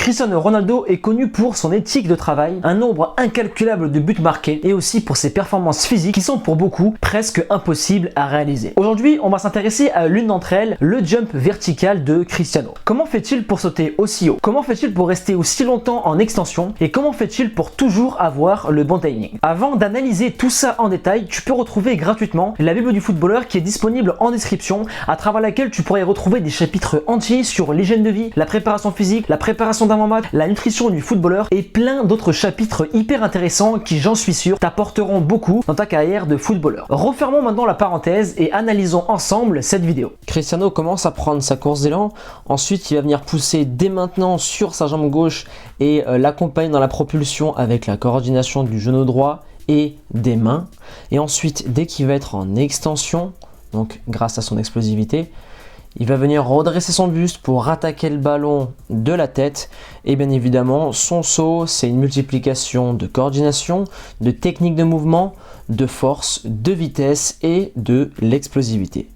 Cristiano Ronaldo est connu pour son éthique de travail, un nombre incalculable de buts marqués et aussi pour ses performances physiques qui sont pour beaucoup presque impossibles à réaliser. Aujourd'hui, on va s'intéresser à l'une d'entre elles, le jump vertical de Cristiano. Comment fait-il pour sauter aussi haut? Comment fait-il pour rester aussi longtemps en extension? Et comment fait-il pour toujours avoir le bon timing? Avant d'analyser tout ça en détail, tu peux retrouver gratuitement la Bible du footballeur qui est disponible en description, à travers laquelle tu pourrais retrouver des chapitres entiers sur l'hygiène de vie, la préparation physique, la préparation d'avant-match, la nutrition du footballeur et plein d'autres chapitres hyper intéressants qui, j'en suis sûr, t'apporteront beaucoup dans ta carrière de footballeur. Refermons maintenant la parenthèse et analysons ensemble cette vidéo. Cristiano commence à prendre sa course d'élan, ensuite il va venir pousser dès maintenant sur sa jambe gauche et l'accompagner dans la propulsion avec la coordination du genou droit et des mains. Et ensuite, dès qu'il va être en extension, donc grâce à son explosivité, il va venir redresser son buste pour attaquer le ballon de la tête. Et bien évidemment, son saut, c'est une multiplication de coordination, de technique de mouvement, de force, de vitesse et de l'explosivité.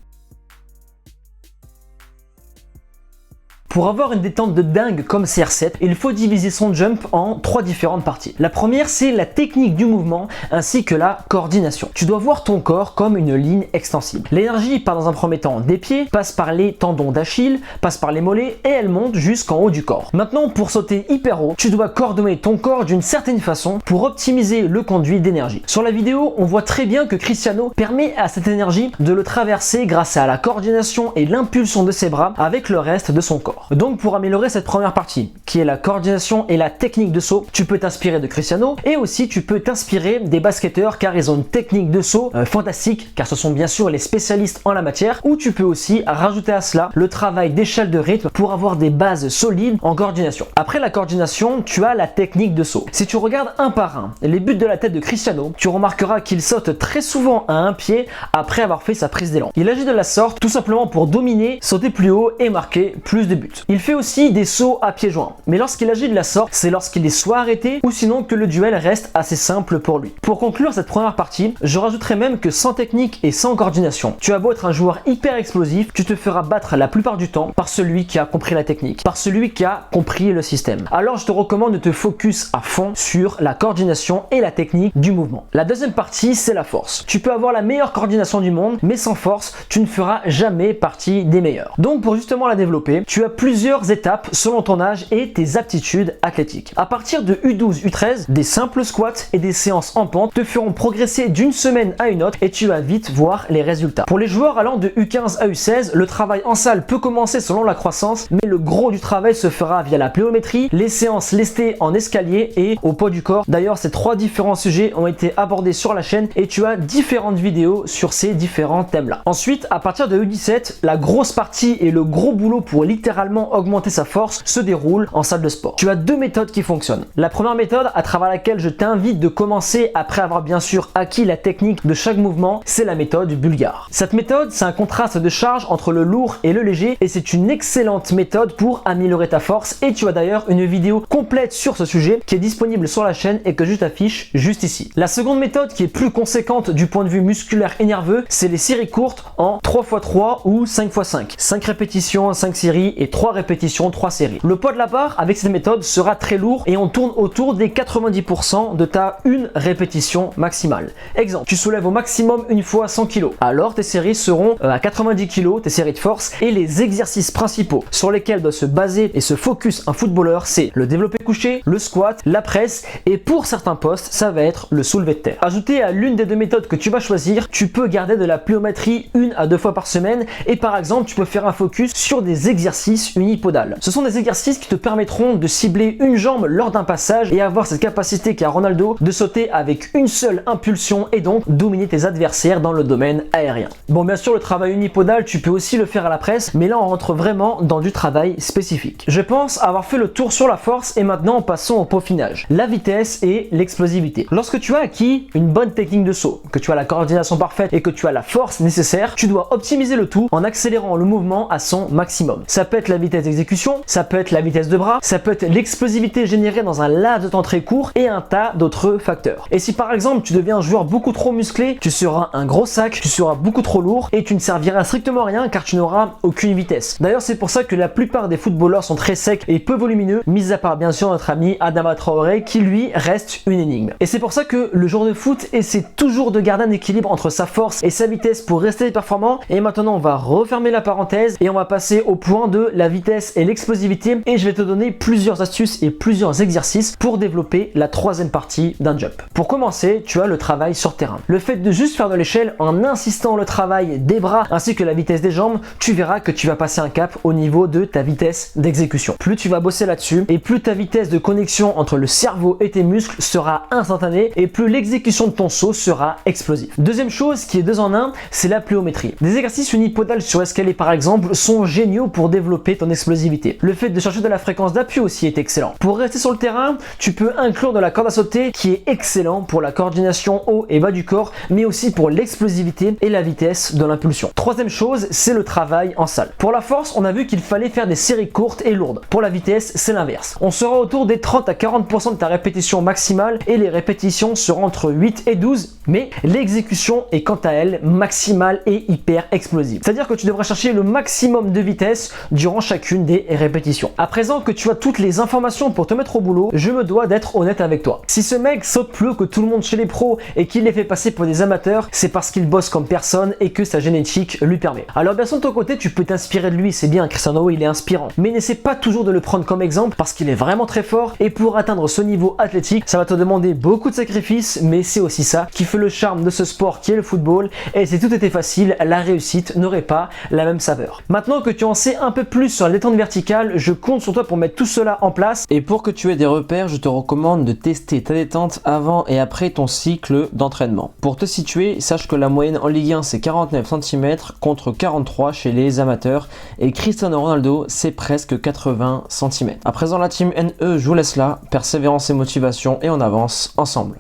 Pour avoir une détente de dingue comme CR7, il faut diviser son jump en 3 différentes parties. La première, c'est la technique du mouvement ainsi que la coordination. Tu dois voir ton corps comme une ligne extensible. L'énergie part dans un premier temps des pieds, passe par les tendons d'Achille, passe par les mollets et elle monte jusqu'en haut du corps. Maintenant, pour sauter hyper haut, tu dois coordonner ton corps d'une certaine façon pour optimiser le conduit d'énergie. Sur la vidéo, on voit très bien que Cristiano permet à cette énergie de le traverser grâce à la coordination et l'impulsion de ses bras avec le reste de son corps. Donc pour améliorer cette première partie, qui est la coordination et la technique de saut, tu peux t'inspirer de Cristiano et aussi tu peux t'inspirer des basketteurs car ils ont une technique de saut fantastique, car ce sont bien sûr les spécialistes en la matière, ou tu peux aussi rajouter à cela le travail d'échelle de rythme pour avoir des bases solides en coordination. Après la coordination, tu as la technique de saut. Si tu regardes un par un les buts de la tête de Cristiano, tu remarqueras qu'il saute très souvent à un pied après avoir fait sa prise d'élan. Il agit de la sorte tout simplement pour dominer, sauter plus haut et marquer plus de buts. Il fait aussi des sauts à pieds joints, mais lorsqu'il agit de la sorte, c'est lorsqu'il est soit arrêté ou sinon que le duel reste assez simple pour lui. Pour conclure cette première partie, je rajouterai même que sans technique et sans coordination, tu as beau être un joueur hyper explosif, tu te feras battre la plupart du temps par celui qui a compris la technique, par celui qui a compris le système. Alors je te recommande de te focus à fond sur la coordination et la technique du mouvement. La deuxième partie, c'est la force. Tu peux avoir la meilleure coordination du monde, mais sans force, tu ne feras jamais partie des meilleurs. Donc pour justement la développer, tu as plusieurs étapes selon ton âge et tes aptitudes athlétiques. À partir de U12, U13, des simples squats et des séances en pente te feront progresser d'une semaine à une autre et tu vas vite voir les résultats. Pour les joueurs allant de U15 à U16, le travail en salle peut commencer selon la croissance, mais le gros du travail se fera via la pliométrie, les séances lestées en escalier et au poids du corps. D'ailleurs, ces 3 différents sujets ont été abordés sur la chaîne et tu as différentes vidéos sur ces différents thèmes-là. Ensuite, à partir de U17, la grosse partie et le gros boulot pour littéralement augmenter sa force se déroule en salle de sport. Tu as 2 méthodes qui fonctionnent. La première méthode, à travers laquelle je t'invite de commencer après avoir bien sûr acquis la technique de chaque mouvement, c'est la méthode bulgare. Cette méthode, c'est un contraste de charge entre le lourd et le léger et c'est une excellente méthode pour améliorer ta force et tu as d'ailleurs une vidéo complète sur ce sujet qui est disponible sur la chaîne et que je t'affiche juste ici. La seconde méthode qui est plus conséquente du point de vue musculaire et nerveux, c'est les séries courtes en 3x3 ou 5x5. 5 répétitions, 5 séries et 3 répétitions, 3 séries. Le poids de la barre avec cette méthode sera très lourd et on tourne autour des 90% de ta une répétition maximale. Exemple, tu soulèves au maximum une fois 100 kg. Alors tes séries seront à 90 kg, tes séries de force, et les exercices principaux sur lesquels doit se baser et se focus un footballeur, c'est le développé couché, le squat, la presse et pour certains postes, ça va être le soulevé de terre. Ajouté à l'une des 2 méthodes que tu vas choisir, tu peux garder de la pliométrie 1 à 2 fois par semaine et par exemple, tu peux faire un focus sur des exercices unipodales. Ce sont des exercices qui te permettront de cibler une jambe lors d'un passage et avoir cette capacité qu'a Ronaldo de sauter avec une seule impulsion et donc dominer tes adversaires dans le domaine aérien. Bon, bien sûr, le travail unipodal, tu peux aussi le faire à la presse, mais là on rentre vraiment dans du travail spécifique. Je pense avoir fait le tour sur la force et maintenant passons au peaufinage, la vitesse et l'explosivité. Lorsque tu as acquis une bonne technique de saut, que tu as la coordination parfaite et que tu as la force nécessaire, tu dois optimiser le tout en accélérant le mouvement à son maximum. Ça peut être la la vitesse d'exécution, ça peut être la vitesse de bras, ça peut être l'explosivité générée dans un laps de temps très court et un tas d'autres facteurs. Et si par exemple tu deviens un joueur beaucoup trop musclé, tu seras un gros sac, tu seras beaucoup trop lourd et tu ne serviras strictement à rien car tu n'auras aucune vitesse. D'ailleurs c'est pour ça que la plupart des footballeurs sont très secs et peu volumineux, mis à part bien sûr notre ami Adama Traoré qui lui reste une énigme. Et c'est pour ça que le joueur de foot essaie toujours de garder un équilibre entre sa force et sa vitesse pour rester performant. Et maintenant on va refermer la parenthèse et on va passer au point de la vitesse et l'explosivité et je vais te donner plusieurs astuces et plusieurs exercices pour développer la troisième partie d'un jump. Pour commencer, tu as le travail sur terrain. Le fait de juste faire de l'échelle en insistant le travail des bras ainsi que la vitesse des jambes, tu verras que tu vas passer un cap au niveau de ta vitesse d'exécution. Plus tu vas bosser là-dessus et plus ta vitesse de connexion entre le cerveau et tes muscles sera instantanée et plus l'exécution de ton saut sera explosive. Deuxième chose qui est 2 en 1, c'est la pliométrie. Des exercices unipodales sur escalier par exemple sont géniaux pour développer ton explosivité. Le fait de chercher de la fréquence d'appui aussi est excellent. Pour rester sur le terrain, tu peux inclure de la corde à sauter qui est excellent pour la coordination haut et bas du corps, mais aussi pour l'explosivité et la vitesse de l'impulsion. Troisième chose, c'est le travail en salle. Pour la force, on a vu qu'il fallait faire des séries courtes et lourdes. Pour la vitesse, c'est l'inverse. On sera autour des 30 à 40% de ta répétition maximale et les répétitions seront entre 8 et 12, mais l'exécution est quant à elle maximale et hyper explosive. C'est-à-dire que tu devras chercher le maximum de vitesse durant chacune des répétitions. À présent que tu as toutes les informations pour te mettre au boulot, je me dois d'être honnête avec toi. Si ce mec saute plus haut que tout le monde chez les pros et qu'il les fait passer pour des amateurs, c'est parce qu'il bosse comme personne et que sa génétique lui permet. Alors bien sûr de ton côté, tu peux t'inspirer de lui, c'est bien, Cristiano il est inspirant, mais n'essaie pas toujours de le prendre comme exemple parce qu'il est vraiment très fort et pour atteindre ce niveau athlétique, ça va te demander beaucoup de sacrifices, mais c'est aussi ça qui fait le charme de ce sport qui est le football et si tout était facile, la réussite n'aurait pas la même saveur. Maintenant que tu en sais un peu plus sur la détente verticale, je compte sur toi pour mettre tout cela en place. Et pour que tu aies des repères, je te recommande de tester ta détente avant et après ton cycle d'entraînement. Pour te situer, sache que la moyenne en Ligue 1 c'est 49 cm contre 43 chez les amateurs et Cristiano Ronaldo c'est presque 80 cm. À présent la team NE, je vous laisse là, persévérance et motivation et on avance ensemble.